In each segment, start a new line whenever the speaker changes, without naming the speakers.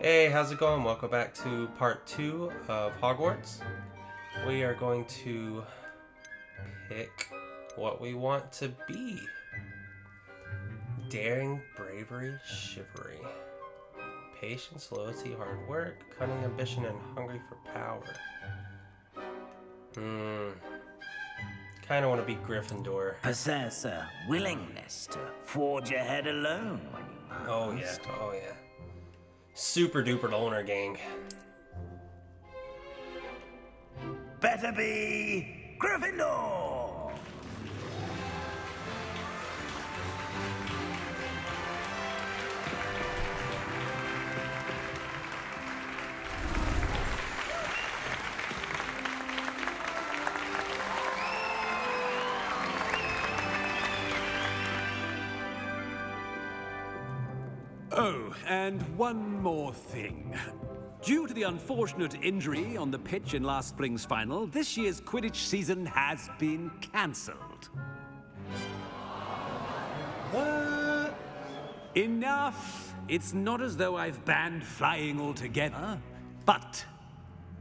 Hey, how's it going? Welcome back to part 2 of Hogwarts. We are going to pick what we want to be. Daring, bravery, chivalry. Patience, loyalty, hard work, cunning, ambition, and hungry for power. Kind of want to be Gryffindor.
Possess a willingness to forge ahead alone when you must.
Oh yeah. Super duper loner gang.
Better be Gryffindor!
Oh, and one more thing. Due to the unfortunate injury on the pitch in last spring's final, this year's Quidditch season has been cancelled.
What?
Enough! It's not as though I've banned flying altogether. But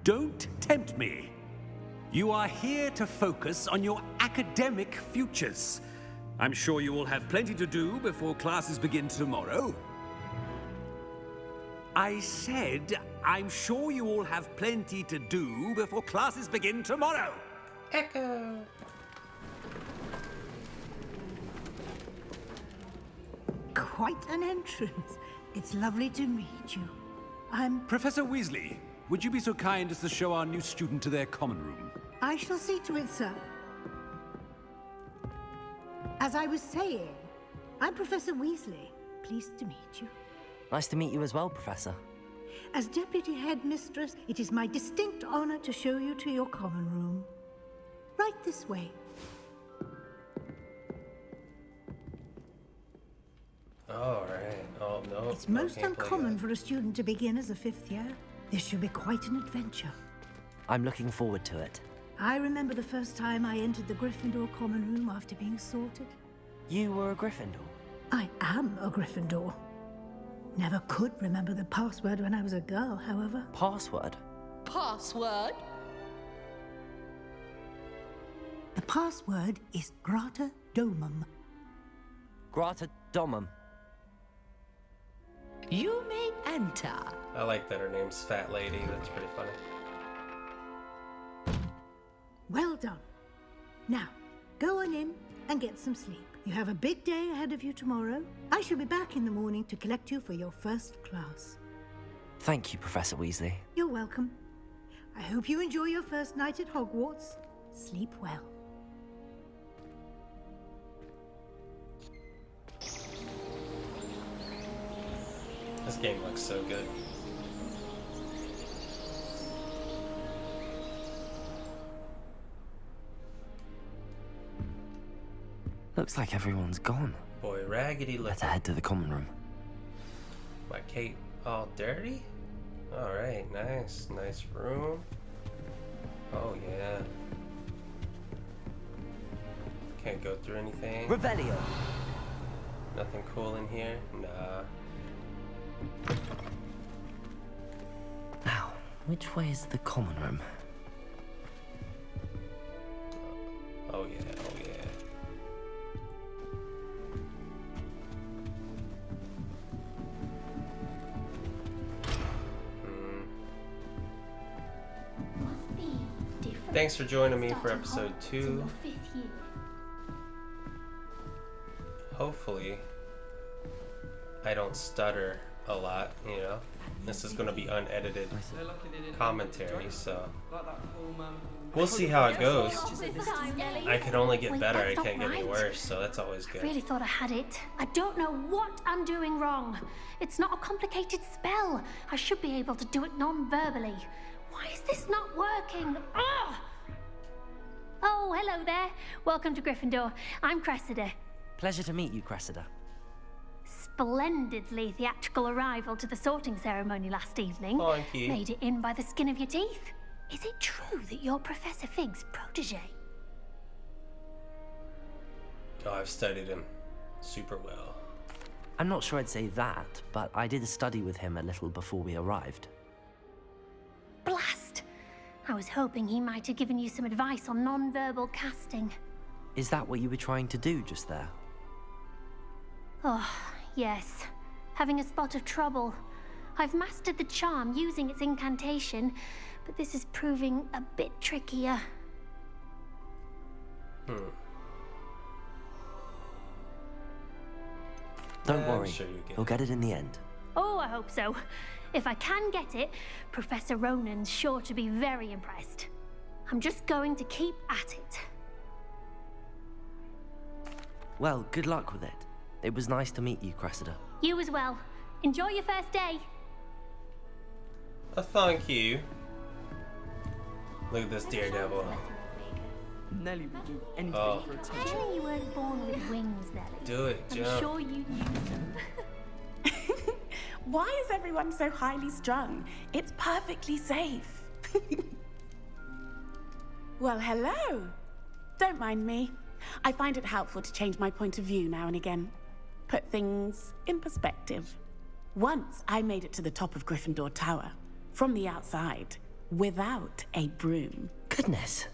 don't tempt me. You are here to focus on your academic futures. I'm sure you will have plenty to do before classes begin tomorrow. I said, I'm sure you all have plenty to do before classes begin tomorrow.
Echo.
Quite an entrance. It's lovely to meet you.
Professor Weasley, would you be so kind as to show our new student to their common room?
I shall see to it, sir. As I was saying, I'm Professor Weasley. Pleased to meet you.
Nice to meet you as well, Professor.
As Deputy Headmistress, it is my distinct honor to show you to your common room. Right this way.
Alright. Oh, no.
It's most
can't play
uncommon
that.
for a student to begin as a fifth year. This should be quite an adventure.
I'm looking forward to it.
I remember the first time I entered the Gryffindor common room after being sorted.
You were a Gryffindor.
I am a Gryffindor. Never could remember the password when I was a girl, however.
Password?
Password?
The password is Grata Domum.
Grata Domum.
You may enter.
I like that her name's Fat Lady. That's pretty funny.
Well done. Now, go on in and get some sleep. You have a big day ahead of you tomorrow. I shall be back in the morning to collect you for your first class.
Thank you, Professor Weasley.
You're welcome. I hope you enjoy your first night at Hogwarts. Sleep well.
This game looks so good.
Looks like everyone's gone.
Boy, raggedy
Let's
looking.
head to the common room.
My cape all dirty? Alright, nice. Nice room. Oh, yeah. Can't go through anything.
Revelio!
Nothing cool in here? Nah.
Now, which way is the common room?
Oh, yeah. Oh, yeah. Thanks for joining me for episode 2. Hopefully, I don't stutter a lot, you know. This is going to be unedited commentary, so we'll see how it goes. I can only get better, I can't get any worse, so that's always
I
good.
really thought I had it. I don't know what I'm doing wrong. It's not a complicated spell. I should be able to do it non-verbally. Why is this not working? Ah! Oh, hello there. Welcome to Gryffindor. I'm Cressida.
Pleasure to meet you, Cressida.
Splendidly theatrical arrival to the sorting ceremony last evening.
Thank you.
Made it in by the skin of your teeth. Is it true that you're Professor Fig's protege?
Oh, I've studied him super well.
I'm not sure I'd say that, but I did study with him a little before we arrived.
Blast! I was hoping he might have given you some advice on non-verbal casting.
Is that what you were trying to do just there?
Oh, yes. Having a spot of trouble. I've mastered the charm using its incantation, but this is proving a bit trickier.
Don't
I'm
worry,
sure you get
you'll get it in the end.
Oh, I hope so. If I can get it, Professor Ronan's sure to be very impressed. I'm just going to keep at it.
Well, good luck with it. It was nice to meet you, Cressida.
You as well. Enjoy your first day.
Thank you. Look at this daredevil.
Nelly will do anything
Oh.
for attention.
Surely you weren't born with wings, Nelly.
Do it,
I'm
jump.
sure you use them.
Why is everyone so highly strung? It's perfectly safe. Well, hello. Don't mind me. I find it helpful to change my point of view now and again. Put things in perspective. Once I made it to the top of Gryffindor Tower, from the outside, without a broom.
Goodness.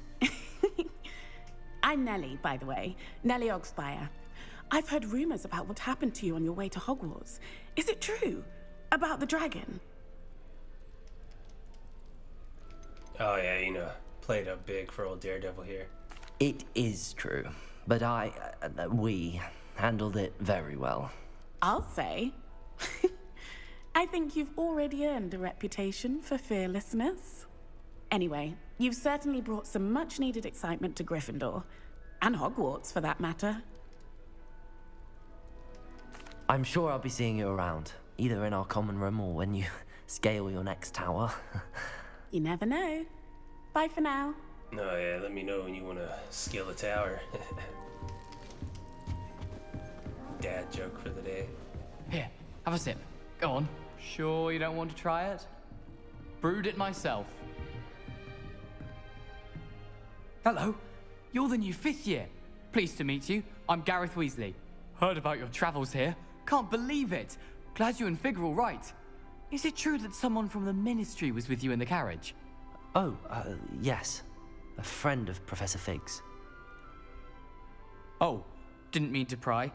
I'm Nellie, by the way. Nellie Ogspire. I've heard rumors about what happened to you on your way to Hogwarts. Is it true? About the dragon?
Oh yeah, you know, played up big for old Daredevil here.
It is true, but we handled it very well.
I'll say. I think you've already earned a reputation for fearlessness. Anyway, you've certainly brought some much-needed excitement to Gryffindor. And Hogwarts, for that matter.
I'm sure I'll be seeing you around, either in our common room or when you scale your next tower.
You never know. Bye for now.
Oh yeah, let me know when you want to scale a tower. Dad joke for the day.
Here, have a sip. Go on. Sure you don't want to try it? Brewed it myself. Hello, you're the new 5th year. Pleased to meet you. I'm Gareth Weasley. Heard about your travels here. Can't believe it. Glad you and Fig are all right. Is it true that someone from the Ministry was with you in the carriage?
Oh, yes. A friend of Professor Fig's.
Oh, didn't mean to pry.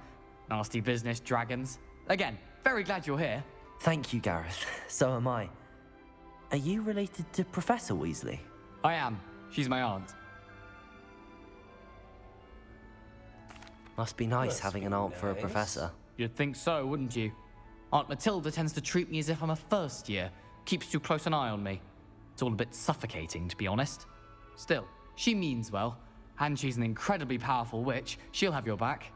Nasty business, dragons. Again, very glad you're here.
Thank you, Gareth. So am I. Are you related to Professor Weasley?
I am. She's my aunt.
Must be nice
Must
having
be
an aunt for a
nice.
professor.
You'd think so, wouldn't you? Aunt Matilda tends to treat me as if I'm a first year. Keeps too close an eye on me. It's all a bit suffocating, to be honest. Still, she means well. And she's an incredibly powerful witch. She'll have your back.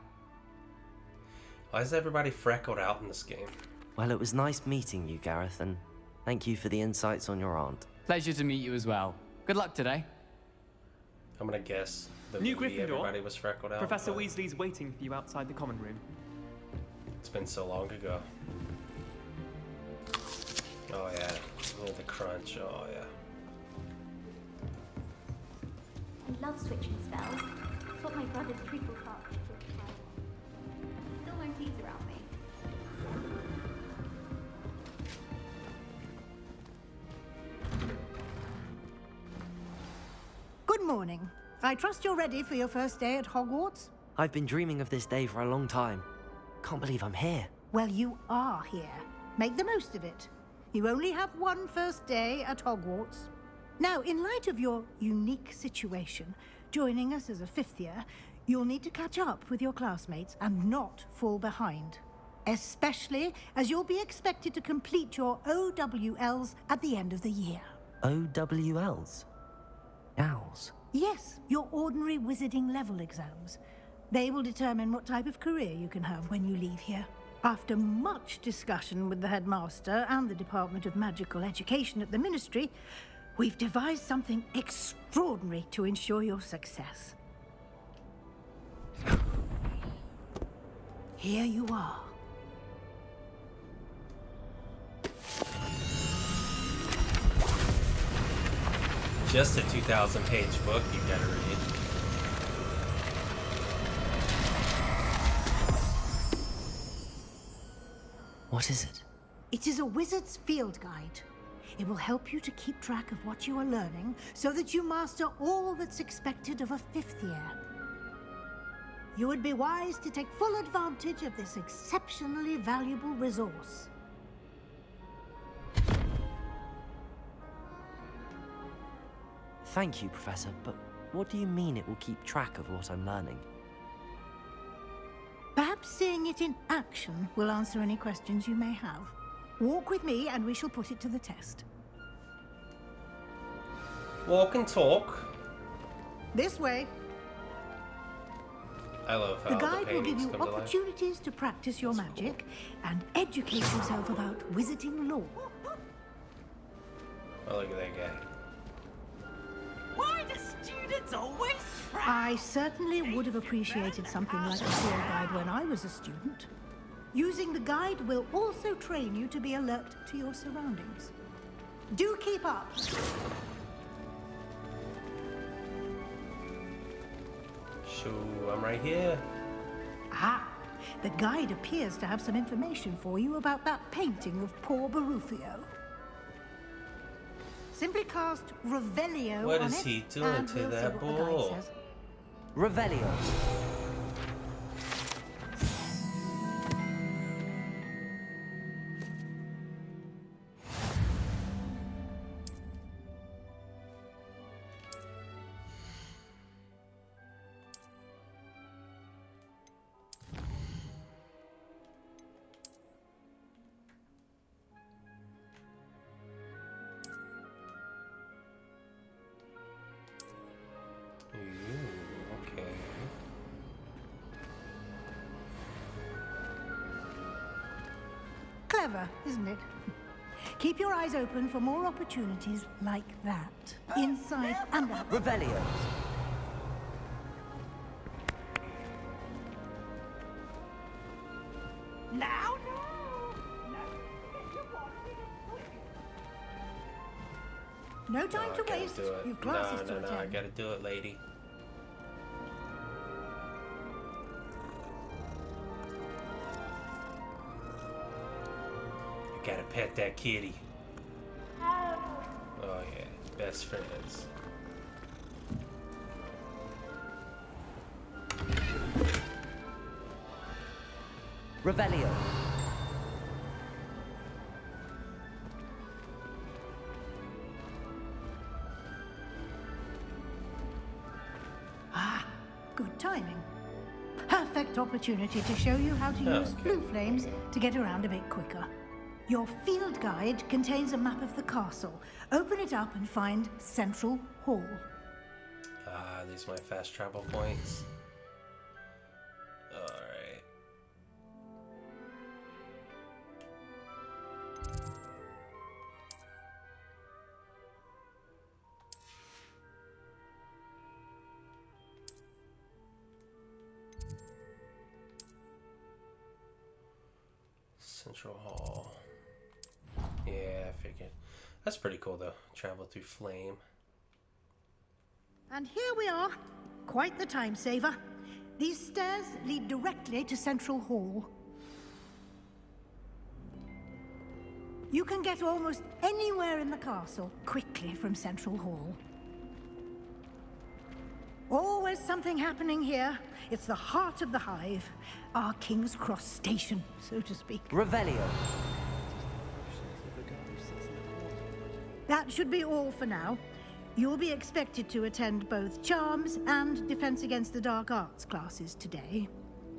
Why is everybody freckled out in this game?
Well, it was nice meeting you, Gareth, and thank you for the insights on your aunt.
Pleasure to meet you as well. Good luck today.
I'm gonna guess the
New
movie
Gryffindor.
everybody was freckled out.
Professor
but
Weasley's waiting for you outside the common room.
It's been so long ago. Oh yeah, the crunch. Oh yeah.
I love switching spells. It's what my brother's treacle cart still won't tease around me.
Good morning. I trust you're ready for your first day at Hogwarts?
I've been dreaming of this day for a long time. Can't believe I'm here.
Well, you are here. Make the most of it. You only have one first day at Hogwarts. Now, in light of your unique situation, joining us as a 5th year, you'll need to catch up with your classmates and not fall behind. Especially as you'll be expected to complete your OWLs at the end of the year.
OWLs? Owls?
Yes, your ordinary wizarding level exams. They will determine what type of career you can have when you leave here. After much discussion with the headmaster and the Department of Magical Education at the Ministry, we've devised something extraordinary to ensure your success. Here you are.
Just a 2,000-page book you gotta read.
What is it?
It is a wizard's field guide. It will help you to keep track of what you are learning so that you master all that's expected of a 5th year. You would be wise to take full advantage of this exceptionally valuable resource.
Thank you, Professor, but what do you mean it will keep track of what I'm learning?
Perhaps seeing it in action will answer any questions you may have. Walk with me and we shall put it to the test.
Walk and talk.
This way.
I love how
The guide will give
paintings
you
come to life.
opportunities to practice your magic and educate yourself about wizarding lore.
Oh, look at that guy.
Why do students always
I certainly would have appreciated something like a field guide when I was a student. Using the guide will also train you to be alert to your surroundings. Do keep up.
Shoo, I'm right here.
Ah, the guide appears to have some information for you about that painting of poor Barufio. Simply cast Revelio
What
on
is
it,
he doing
and
to
we'll see
that
what the guide
ball?
says.
Revelio.
Okay.
Clever, isn't it? Keep your eyes open for more opportunities like that, inside and out.
Revelio.
Now?
No time
No, I
to
gotta
waste.
do it.
You've classes
no,
to
no,
attend.
I gotta do it, lady. I gotta pet that kitty. Oh yeah, best friends.
Revelio.
Ah, good timing. Perfect opportunity to show you how to use
Okay.
blue flames to get around a bit quicker. Your field guide contains a map of the castle. Open it up and find Central Hall.
Ah, these are my fast travel points. Alright. Central Hall. Yeah, I figured. That's pretty cool though. Travel through flame.
And here we are. Quite the time saver. These stairs lead directly to Central Hall. You can get almost anywhere in the castle quickly from Central Hall. Always something happening here. It's the heart of the hive. Our King's Cross station, so to speak.
Revelio.
That should be all for now. You'll be expected to attend both Charms and Defense Against the Dark Arts classes today.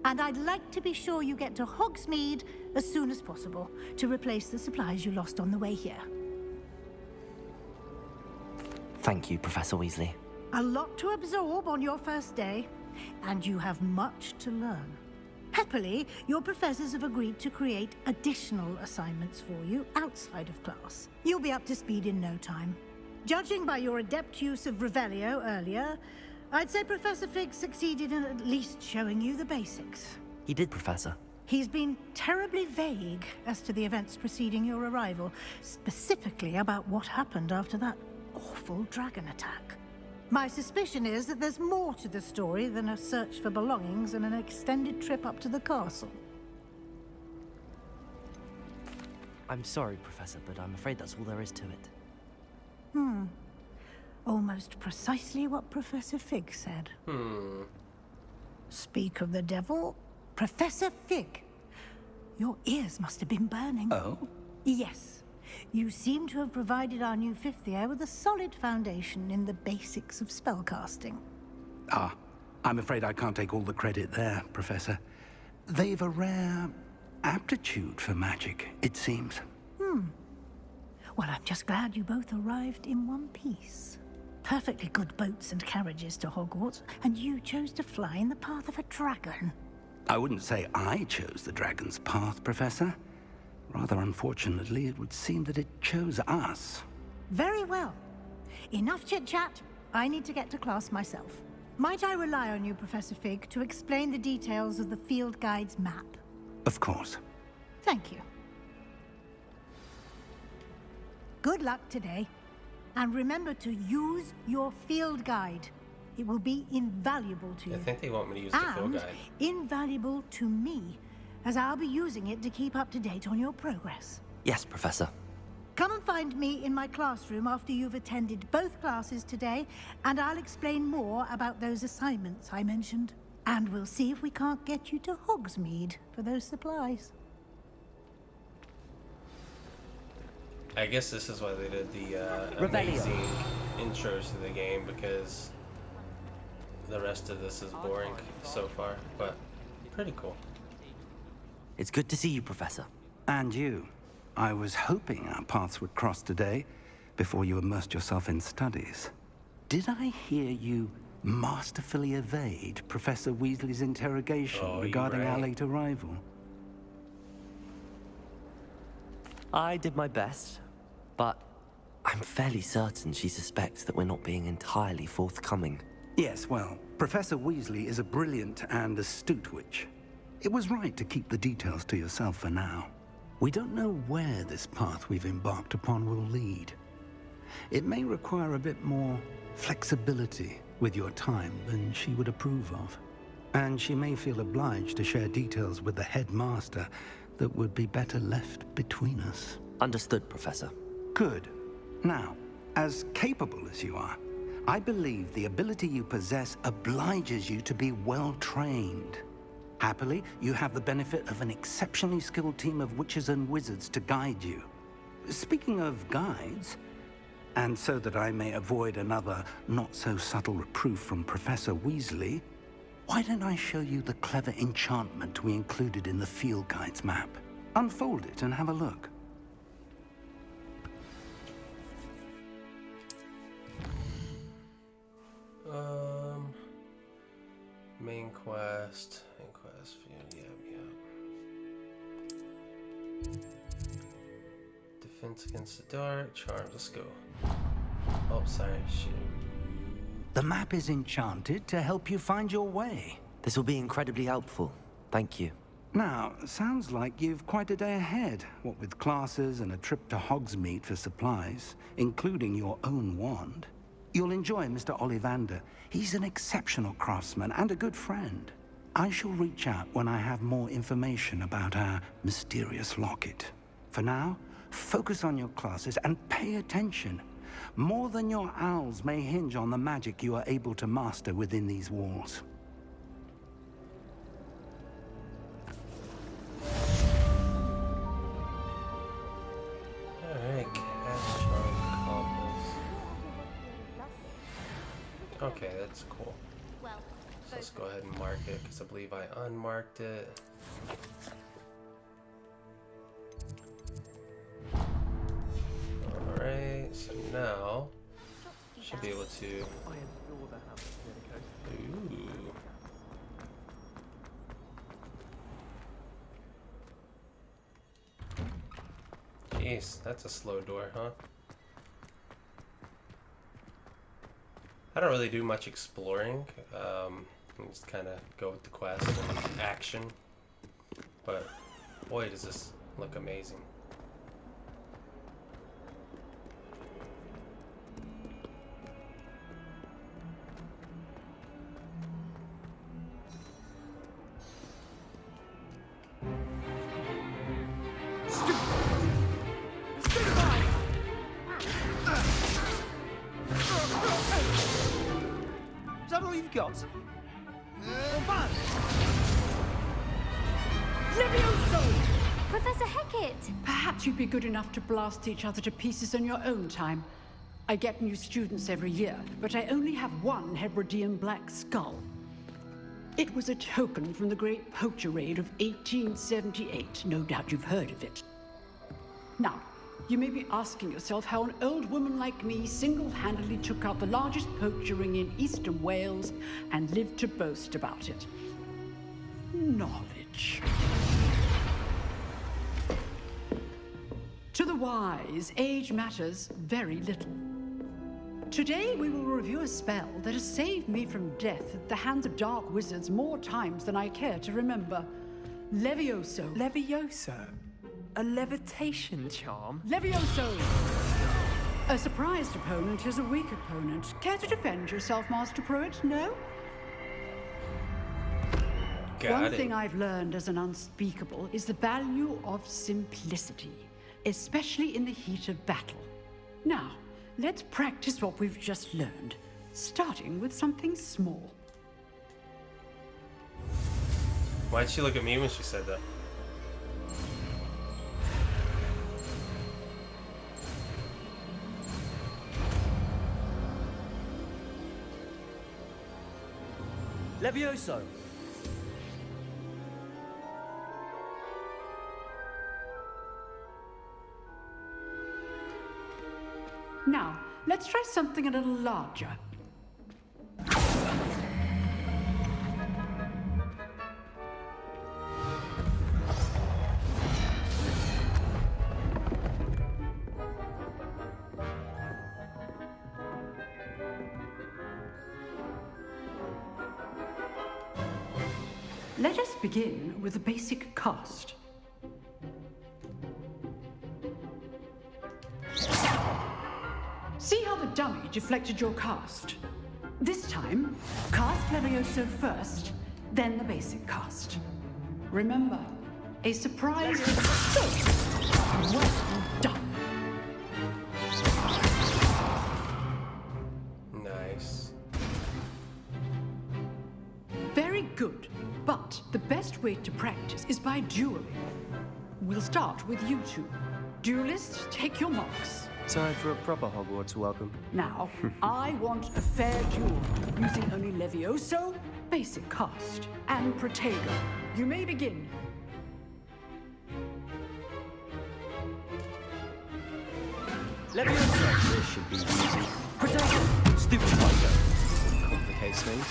And I'd like to be sure you get to Hogsmeade as soon as possible to replace the supplies you lost on the way here.
Thank you, Professor Weasley.
A lot to absorb on your first day, and you have much to learn. Happily, your professors have agreed to create additional assignments for you outside of class. You'll be up to speed in no time. Judging by your adept use of Revelio earlier, I'd say Professor Fig succeeded in at least showing you the basics.
He did, Professor.
He's been terribly vague as to the events preceding your arrival, specifically about what happened after that awful dragon attack. My suspicion is that there's more to the story than a search for belongings and an extended trip up to the castle.
I'm sorry, Professor, but I'm afraid that's all there is to it.
Almost precisely what Professor Fig said. Speak of the devil, Professor Fig. Your ears must have been burning.
Oh?
Yes. You seem to have provided our new fifth year with a solid foundation in the basics of spellcasting.
Ah, I'm afraid I can't take all the credit there, Professor. They've a rare aptitude for magic, it seems.
Well, I'm just glad you both arrived in one piece. Perfectly good boats and carriages to Hogwarts, and you chose to fly in the path of a dragon.
I wouldn't say I chose the dragon's path, Professor. Rather unfortunately, it would seem that it chose us.
Very well. Enough chit-chat. I need to get to class myself. Might I rely on you, Professor Fig, to explain the details of the field guide's map?
Of course.
Thank you. Good luck today. And remember to use your field guide. It will be invaluable to you.
I think they want me to use the field
And
guide.
invaluable to me, as I'll be using it to keep up to date on your progress.
Yes, Professor.
Come and find me in my classroom after you've attended both classes today, and I'll explain more about those assignments I mentioned. And we'll see if we can't get you to Hogsmeade for those supplies.
I guess this is why they did the
Revelio.
amazing intros to the game, because the rest of this is boring so far, but pretty cool.
It's good to see you, Professor.
And you. I was hoping our paths would cross today, before you immersed yourself in studies. Did I hear you masterfully evade Professor Weasley's interrogation regarding our late arrival?
I did my best, but I'm fairly certain she suspects that we're not being entirely forthcoming.
Yes, well, Professor Weasley is a brilliant and astute witch. It was right to keep the details to yourself for now. We don't know where this path we've embarked upon will lead. It may require a bit more flexibility with your time than she would approve of. And she may feel obliged to share details with the headmaster that would be better left between us.
Understood, Professor.
Good. Now, as capable as you are, I believe the ability you possess obliges you to be well trained. Happily, you have the benefit of an exceptionally skilled team of witches and wizards to guide you. Speaking of guides, and so that I may avoid another not-so-subtle reproof from Professor Weasley, why don't I show you the clever enchantment we included in the field guide's map? Unfold it and have a look.
Main quest field, yeah. Defense against the dark, charms, let's go. Oh, sorry, shoot.
The map is enchanted to help you find your way.
This will be incredibly helpful. Thank you.
Now, sounds like you've quite a day ahead, what with classes and a trip to Hogsmeade for supplies, including your own wand. You'll enjoy Mr. Ollivander. He's an exceptional craftsman and a good friend. I shall reach out when I have more information about our mysterious locket. For now, focus on your classes and pay attention. More than your owls may hinge on the magic you are able to master within these walls.
Alright, cast charm combos. Okay, that's cool. So let's go ahead and mark it, because I believe I unmarked it. Alright, so now should be able to. Ooh. Jeez, that's a slow door, huh? I don't really do much exploring. I just kind of go with the quest and action. But boy, does this look amazing.
got?
Levioso!
Professor Hecat!
Perhaps you'd be good enough to blast each other to pieces in your own time. I get new students every year, but I only have one Hebridean black skull. It was a token from the Great Poacher Raid of 1878. No doubt you've heard of it. Now, you may be asking yourself how an old woman like me single-handedly took out the largest poacher ring in eastern Wales and lived to boast about it. Knowledge. To the wise, age matters very little. Today we will review a spell that has saved me from death at the hands of dark wizards more times than I care to remember. Levioso.
Levioso? A levitation charm?
Levioso! A surprised opponent is a weak opponent. Care to defend yourself, Master Pruitt? No? One thing I've learned as an unspeakable is the value of simplicity, especially in the heat of battle. Now, let's practice what we've just learned, starting with something small.
Why'd she look at me when she said that?
Levioso!
Now, let's try something a little larger. Let us begin with a basic cast. See how the dummy deflected your cast? This time, cast Levioso first, then the basic cast. Remember, a surprise is so well done.
Nice.
Very good, but the best way to practice is by dueling. We'll start with you two. Duelists, take your marks.
Time for a proper Hogwarts welcome.
Now, I want a fair duel, using only Levioso, basic cast, and Protego. You may begin.
Levioso! This should be easy.
Protego!
Stupid fighter. Complicates things.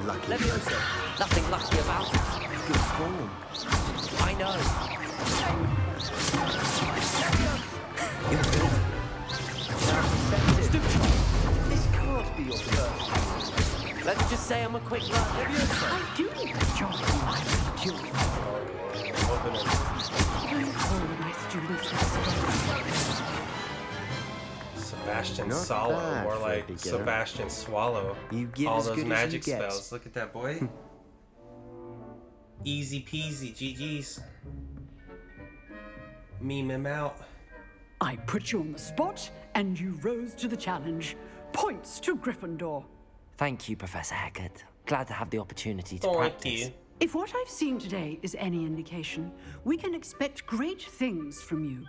Lucky.
Levioso! Nothing lucky about it. Good form. I know. You're good.
Stupid. This can't be your first.
Let's just say I'm a quick learner.
I do enjoy my duel.
Open it.
All of my students
Sebastian
Not
Swallow,
bad
more
for a
like
beginner.
Sebastian Swallow.
You get
all
as
those
good as
magic
you get.
spells. Look at that boy. Easy peasy, GG's. Meme him out.
I put you on the spot, and you rose to the challenge. Points to Gryffindor.
Thank you, Professor Hecat. Glad to have the opportunity to
Thank
practice.
you.
If what I've seen today is any indication, we can expect great things from you.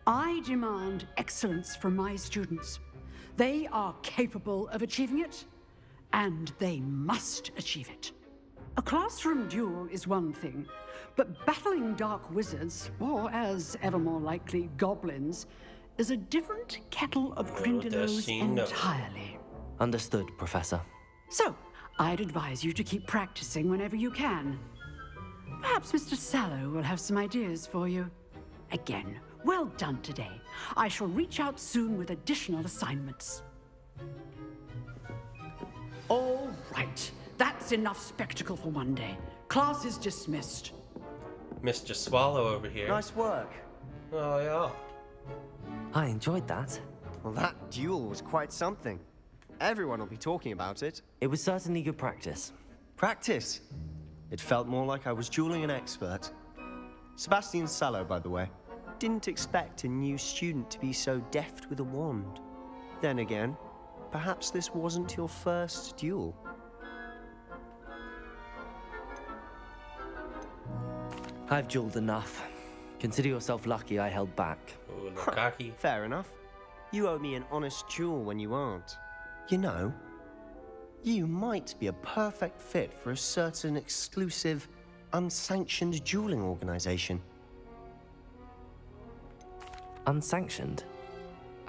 I demand excellence from my students. They are capable of achieving it, and they must achieve it. A classroom duel is one thing, but battling dark wizards, or as ever more likely, goblins, is a different kettle of
Little does
Grindylows
she know.
entirely.
Understood, Professor.
So, I'd advise you to keep practicing whenever you can. Perhaps Mr. Sallow will have some ideas for you. Again, well done today. I shall reach out soon with additional assignments. All right. That's enough spectacle for one day. Class is dismissed.
Mr. Swallow over here.
Nice work.
Oh, yeah.
I enjoyed that.
Well, that duel was quite something. Everyone will be talking about it.
It was certainly good practice.
Practice. It felt more like I was dueling an expert. Sebastian Sallow, by the way. Didn't expect a new student to be so deft with a wand. Then again, perhaps this wasn't your first duel.
I've dueled enough. Consider yourself lucky I held back.
Ooh, Lucky.
Fair enough. You owe me an honest duel when you aren't. You know, you might be a perfect fit for a certain exclusive, unsanctioned dueling organization.
Unsanctioned?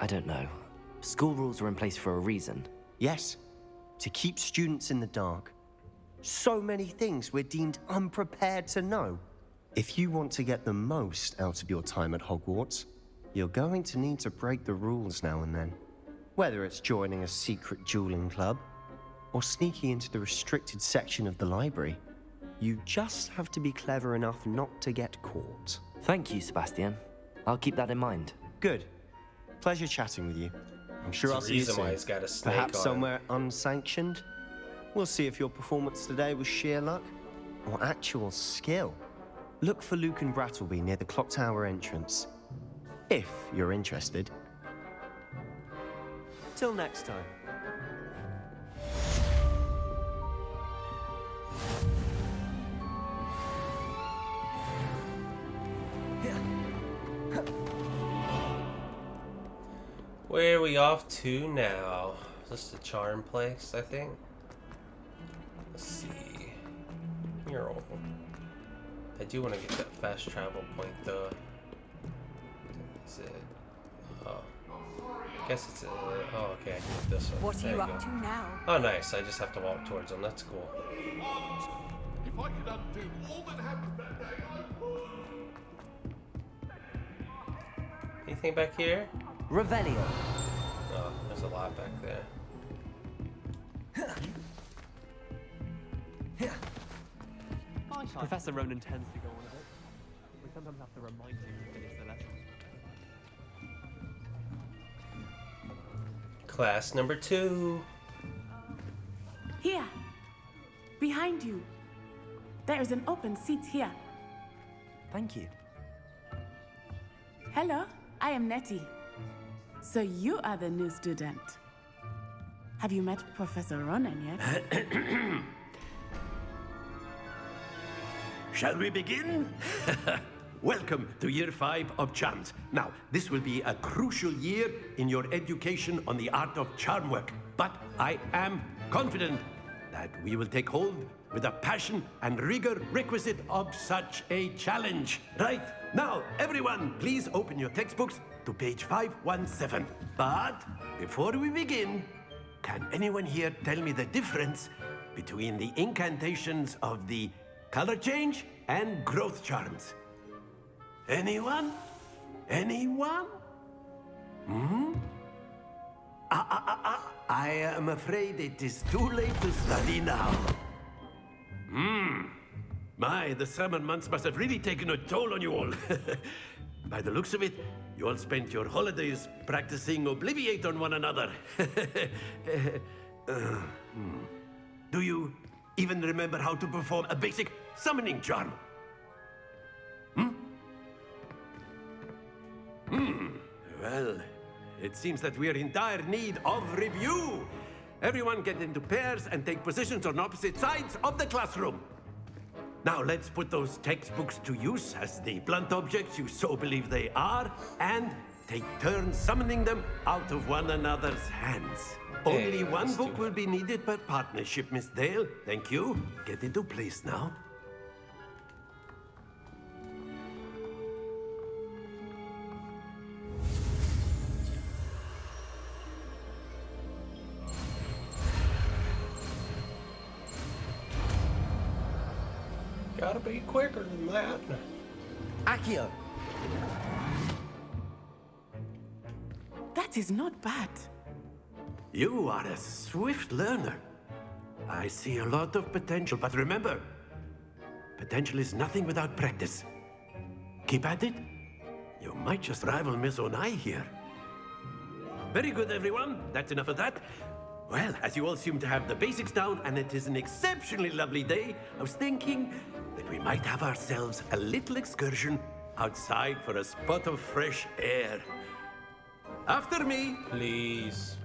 I don't know. School rules are in place for a reason.
Yes, to keep students in the dark. So many things we're deemed unprepared to know. If you want to get the most out of your time at Hogwarts, you're going to need to break the rules now and then. Whether it's joining a secret dueling club, or sneaking into the restricted section of the library, you just have to be clever enough not to get caught.
Thank you, Sebastian. I'll keep that in mind.
Good. Pleasure chatting with you. I'm sure I'll see you soon.
Why he's got a snake
Perhaps
on
somewhere unsanctioned? We'll see if your performance today was sheer luck or actual skill. Look for Luke and Brattleby near the clock tower entrance, if you're interested. Till next time.
Where are we off to now? Is this the charm place, I think? Let's see. Mural. I do want to get that fast travel point, though. Is it? Oh. I guess it's oh, okay, I can get this one.
What are you up to now?
Oh, nice. I just have to walk towards them. That's cool.
If I could undo all that happened that day, I would.
Anything back here?
Revelio.
Oh, there's a lot back there.
Professor Ronan tends to go on a bit. We sometimes have to remind him to finish the lesson.
Class number 2.
Here. Behind you. There is an open seat here.
Thank you.
Hello, I am Nettie. So you are the new student. Have you met Professor Ronan yet?
Shall we begin? Welcome to Year 5 of Charms. Now, this will be a crucial year in your education on the art of charm work. But I am confident that we will take hold with the passion and rigor requisite of such a challenge. Right, now, everyone, please open your textbooks to page 517. But before we begin, can anyone here tell me the difference between the incantations of the color change and growth charms? Anyone? Anyone? I am afraid it is too late to study now. My, the summer months must have really taken a toll on you all. By the looks of it, you all spent your holidays practicing Obliviate on one another. Do you even remember how to perform a basic summoning charm? Well, it seems that we are in dire need of review. Everyone get into pairs and take positions on opposite sides of the classroom. Now let's put those textbooks to use as the blunt objects you so believe they are, and take turns summoning them out of one another's hands. Only one book will be needed per partnership, Miss Dale. Thank you. Get into place now.
Gotta be quicker than that.
Accio.
That is not bad.
You are a swift learner. I see a lot of potential, but remember, potential is nothing without practice. Keep at it. You might just rival Miss Onai here. Very good, everyone. That's enough of that. Well, as you all seem to have the basics down, and it is an exceptionally lovely day, I was thinking that we might have ourselves a little excursion outside for a spot of fresh air. After me.
Please.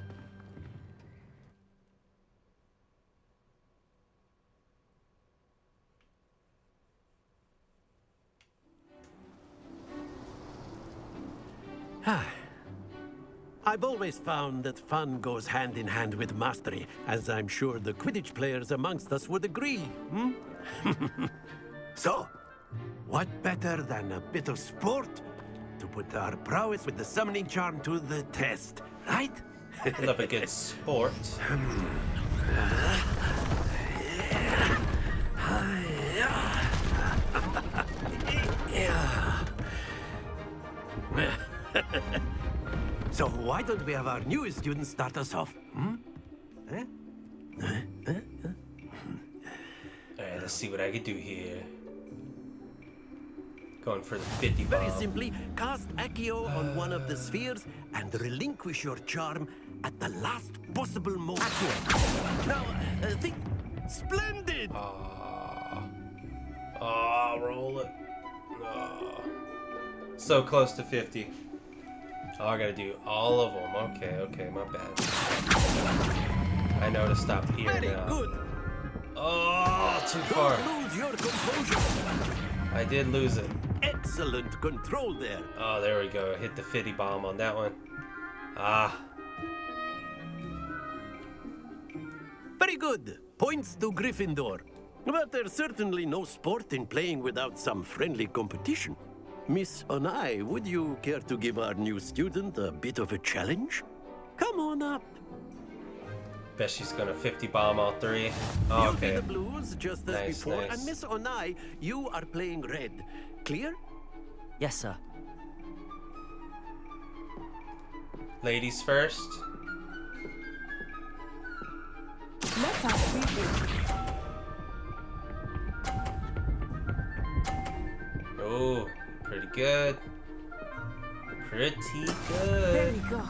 I've always found that fun goes hand in hand with mastery, as I'm sure the Quidditch players amongst us would agree. So, what better than a bit of sport to put our prowess with the summoning charm to the test, right?
Love a good sport.
So why don't we have our newest student start us off?
Alright, let's see what I can do here. Going for the 50 bomb.
Very simply, cast Accio on one of the spheres and relinquish your charm at the last possible moment. Now, think... Splendid!
Roll it. So close to 50. Oh, I gotta do all of them. Okay, my bad. I know to stop here
Very
now.
good.
Oh, too far.
Don't lose your composure.
I did lose it.
Excellent control there.
Oh, there we go. Hit the 50 bomb on that one. Ah.
Very good. Points to Gryffindor. But there's certainly no sport in playing without some friendly competition. Miss Onai, would you care to give our new student a bit of a challenge? Come on up.
Bet she's gonna 50 bomb all three. Oh,
You'll
okay.
be the blues just as
Nice,
before.
nice.
And Miss Onai, you are playing red. Clear?
Yes, sir.
Ladies first.
Let us see this.
Oh, pretty good. Pretty
There
good.
we go.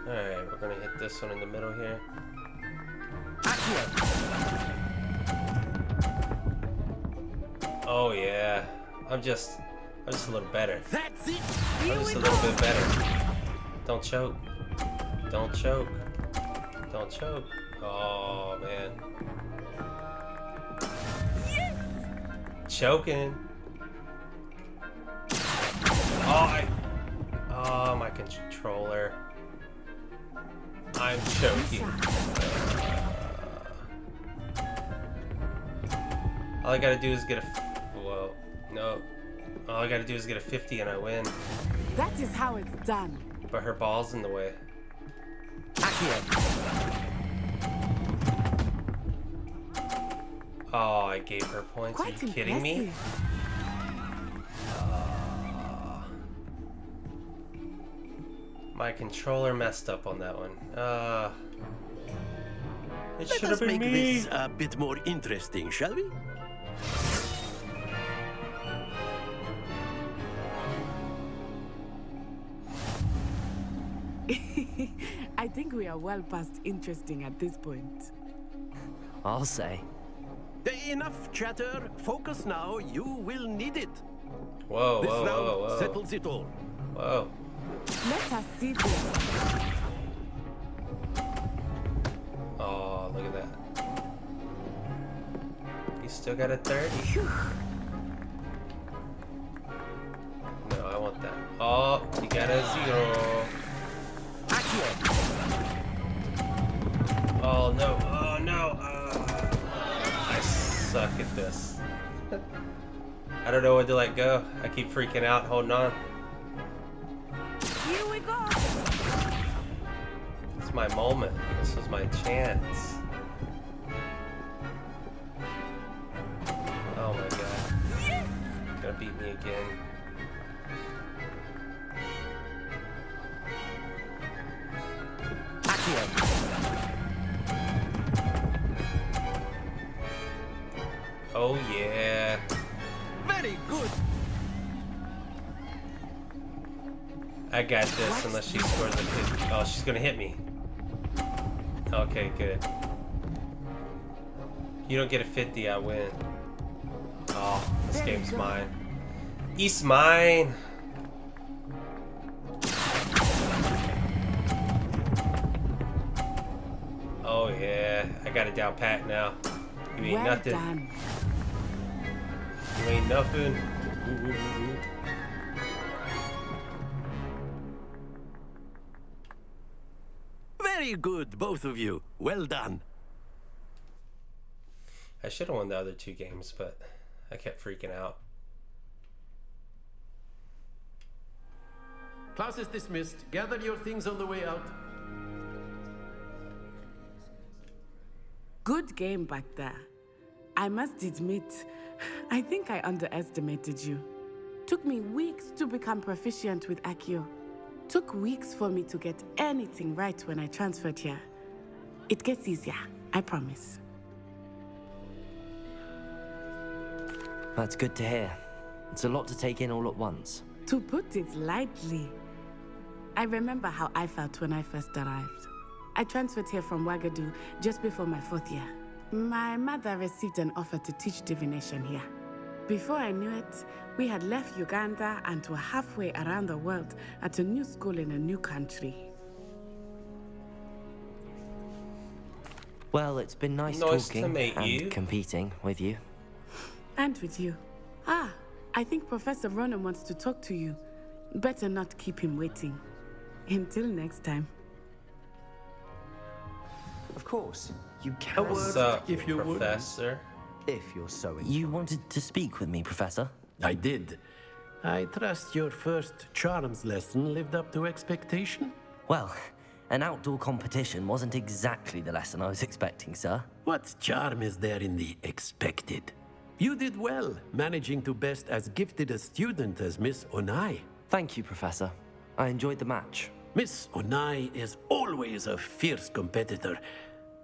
Alright, we're gonna hit this one in the middle here. Oh yeah. I'm just a little better.
That's it.
I'm just a little bit better. Don't choke. Don't choke. Don't choke. Oh man. Choking. Oh, my controller. I'm choking. All I gotta do is get a. Whoa. No. All I gotta do is get a 50 and I win.
That is how it's done.
But her ball's in the way. Oh, I gave her points.
Quite
Are you kidding me?
impressive.
My controller messed up on that one. It
Let
should have
us
been
make
me.
this a bit more interesting, shall we?
I think we are well past interesting at this point.
I'll say.
Enough chatter. Focus now. You will need it.
Whoa,
This
whoa,
round
whoa, whoa.
settles it all.
Whoa.
Let us see this.
Oh, look at that. You still got a 30? No, I want that. Oh, you got a 0. Oh no, oh no. I suck at this. I don't know when to let go. I keep freaking out, holding on.
Here we go.
It's my moment. This was my chance. Oh my god. Gonna beat me again. Oh yeah.
Very good.
I got this unless she scores a 50. Oh, she's gonna hit me. Okay, good. You don't get a 50, I win. Oh, this game's mine. It's mine. Oh yeah, I got it down pat now. You ain't
Well
nothing.
done.
You ain't nothing. Ooh, ooh, ooh, ooh.
Very good, both of you. Well done.
I should have won the other 2 games, but I kept freaking out.
Class is dismissed. Gather your things on the way out.
Good game back there. I must admit, I think I underestimated you. Took me weeks to become proficient with Accio. Took weeks for me to get anything right when I transferred here. It gets easier, I promise.
That's good to hear. It's a lot to take in all at once.
To put it lightly, I remember how I felt when I first arrived. I transferred here from Wagadu just before my 4th year. My mother received an offer to teach divination here. Before I knew it, we had left Uganda and were halfway around the world at a new school in a new country.
Well, it's been nice
to
talking
meet
and
you.
competing with you.
And with you. Ah, I think Professor Ronan wants to talk to you. Better not keep him waiting. Until next time.
Of course, you can.
What's up, if you Professor?
If you're so inclined.
You wanted to speak with me, Professor?
I did. I trust your first charms lesson lived up to expectation?
Well, an outdoor competition wasn't exactly the lesson I was expecting, sir.
What charm is there in the expected? You did well, managing to best as gifted a student as Miss Onai.
Thank you, Professor. I enjoyed the match.
Miss Onai is always a fierce competitor,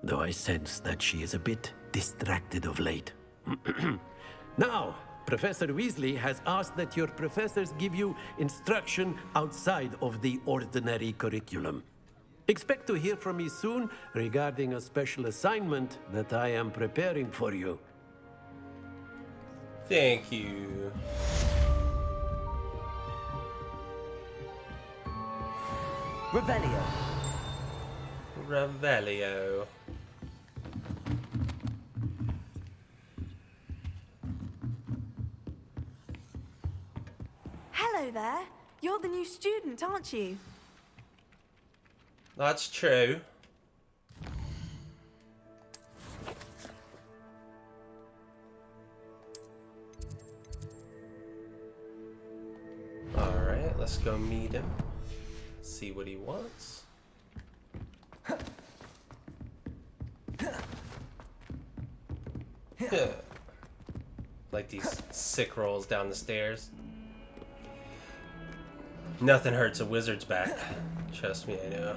though I sense that she is a bit distracted of late. Now, Professor Weasley has asked that your professors give you instruction outside of the ordinary curriculum. Expect to hear from me soon regarding a special assignment that I am preparing for you.
Thank you.
Revelio.
Revelio.
Hello there. You're the new student, aren't you?
That's true. Alright, let's go meet him. See what he wants. Like these sick rolls down the stairs. Nothing hurts a wizard's back. Trust me, I know.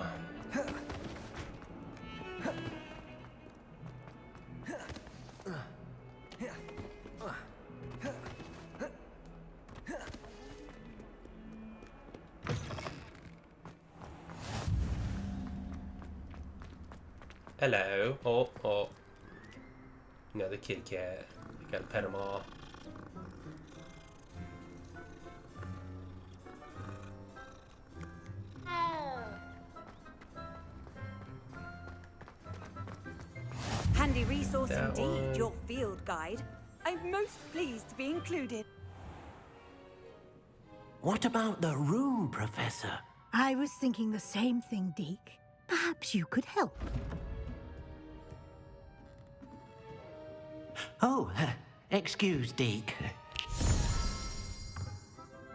Hello. Oh. Another kitty cat. Gotta pet them all.
Handy resource
That
indeed,
one.
your field guide. I'm most pleased to be included.
What about the room, Professor?
I was thinking the same thing, Deke. Perhaps you could help.
Oh, excuse, Deke.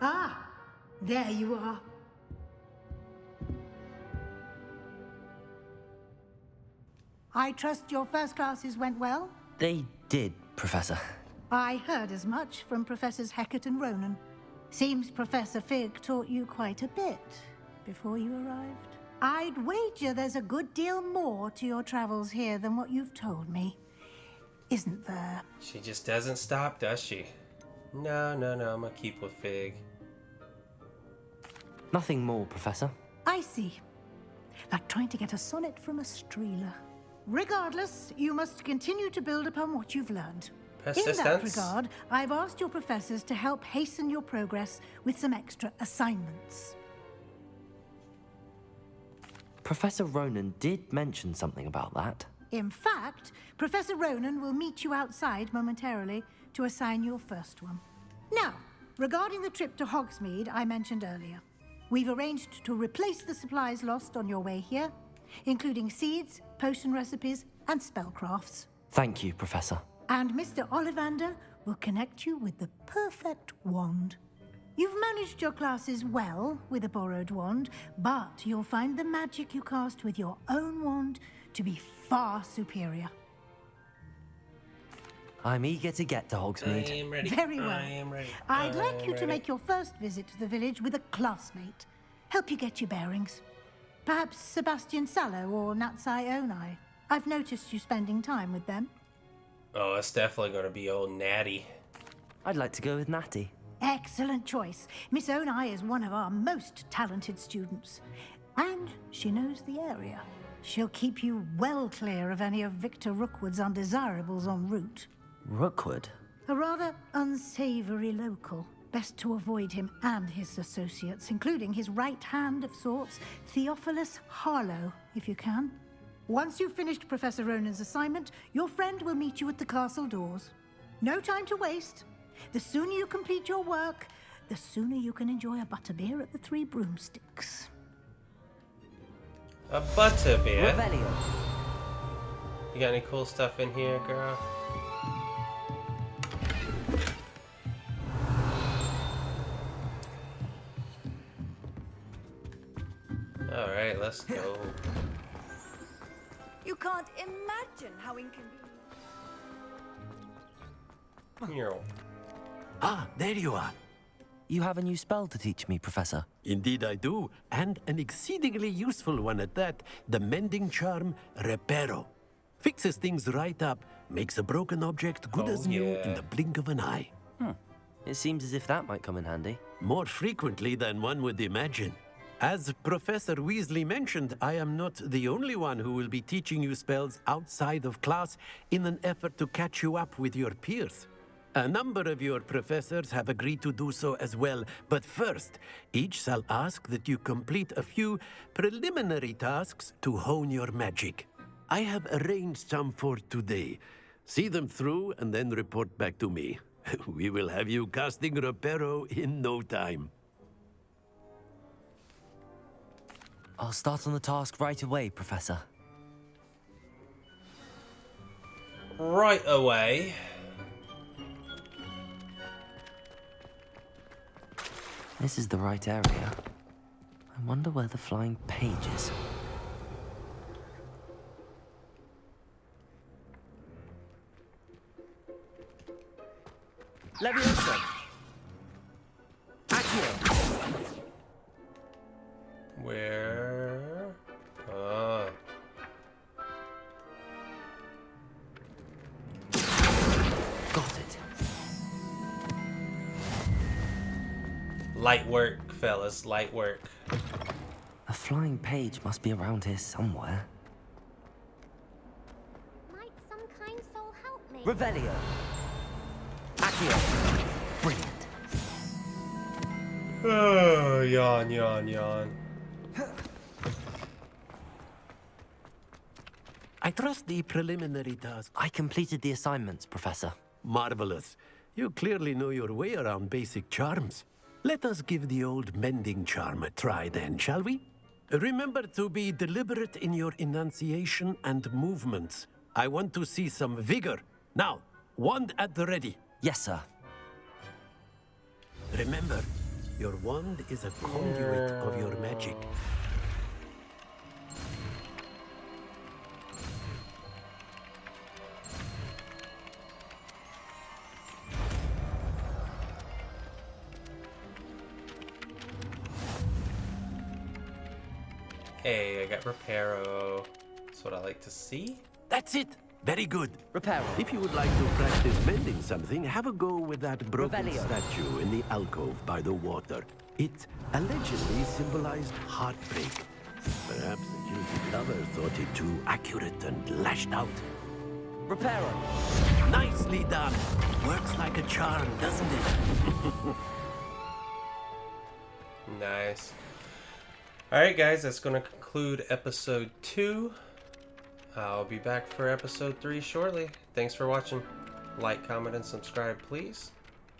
Ah, there you are. I trust your first classes went well?
They did, Professor.
I heard as much from Professors Hecat and Ronan. Seems Professor Fig taught you quite a bit before you arrived. I'd wager there's a good deal more to your travels here than what you've told me. Isn't there?
She just doesn't stop, does she? No, I'm gonna keep with Fig.
Nothing more, Professor.
I see. Like trying to get a sonnet from a streeler. Regardless, you must continue to build upon what you've learned. In that
Persistence.
regard, I've asked your professors to help hasten your progress with some extra assignments.
Professor Ronan did mention something about that.
In fact, Professor Ronan will meet you outside momentarily to assign your first one. Now, regarding the trip to Hogsmeade I mentioned earlier, we've arranged to replace the supplies lost on your way here including seeds, potion recipes, and spellcrafts.
Thank you, Professor.
And Mr. Ollivander will connect you with the perfect wand. You've managed your classes well with a borrowed wand, but you'll find the magic you cast with your own wand to be far superior.
I'm eager to get to Hogsmeade.
I am ready.
Very well.
I am ready.
I'd like you to
ready.
make your first visit to the village with a classmate. Help you get your bearings. Perhaps Sebastian Sallow or Natsai Onai. I've noticed you spending time with them.
Oh, it's definitely going to be old Natty.
I'd like to go with Natty.
Excellent choice. Miss Onai is one of our most talented students. And she knows the area. She'll keep you well clear of any of Victor Rookwood's undesirables en route.
Rookwood?
A rather unsavory local. Best to avoid him and his associates, including his right hand of sorts, Theophilus Harlow, if you can. Once you've finished Professor Ronan's assignment, your friend will meet you at the castle doors. No time to waste. The sooner you complete your work, the sooner you can enjoy a butterbeer at the Three Broomsticks.
A butterbeer?
Revelio.
You got any cool stuff in here, girl? Alright, let's go.
You can't imagine how inconvenient.
Ah, there you are.
You have a new spell to teach me, Professor.
Indeed I do, and an exceedingly useful one at that. The mending charm, Reparo. Fixes things right up, makes a broken object good as new in the blink of an eye.
It seems as if that might come in handy.
More frequently than one would imagine. As Professor Weasley mentioned, I am not the only one who will be teaching you spells outside of class in an effort to catch you up with your peers. A number of your professors have agreed to do so as well, but first, each shall ask that you complete a few preliminary tasks to hone your magic. I have arranged some for today. See them through and then report back to me. We will have you casting Reparo in no time.
I'll start on the task right away, Professor.
Right away.
This is the right area. I wonder where the flying page is. Leviosa! Accio!
Where? Ah.
Got it.
Light work, fellas. Light work.
A flying page must be around here somewhere.
Might some kind soul help me?
Revelio! Accio! Brilliant.
Oh, yawn, yawn, yawn.
I trust the preliminary task.
I completed the assignments, Professor.
Marvelous. You clearly know your way around basic charms. Let us give the old mending charm a try then, shall we? Remember to be deliberate in your enunciation and movements. I want to see some vigor. Now, wand at the ready.
Yes, sir.
Remember, your wand is a conduit of your magic.
Hey, I got Reparo. That's what I like to see.
That's it. Very good.
Reparo.
If you would like to practice mending something, have a go with that broken
Revelio.
statue in the alcove by the water. It allegedly symbolized heartbreak. Perhaps the guilty lover thought it too accurate and lashed out.
Reparo.
Nicely done. Works like a charm, doesn't it?
Nice. Alright guys, that's going to conclude episode 2. I'll be back for episode 3 shortly. Thanks for watching. Like, comment, and subscribe, please.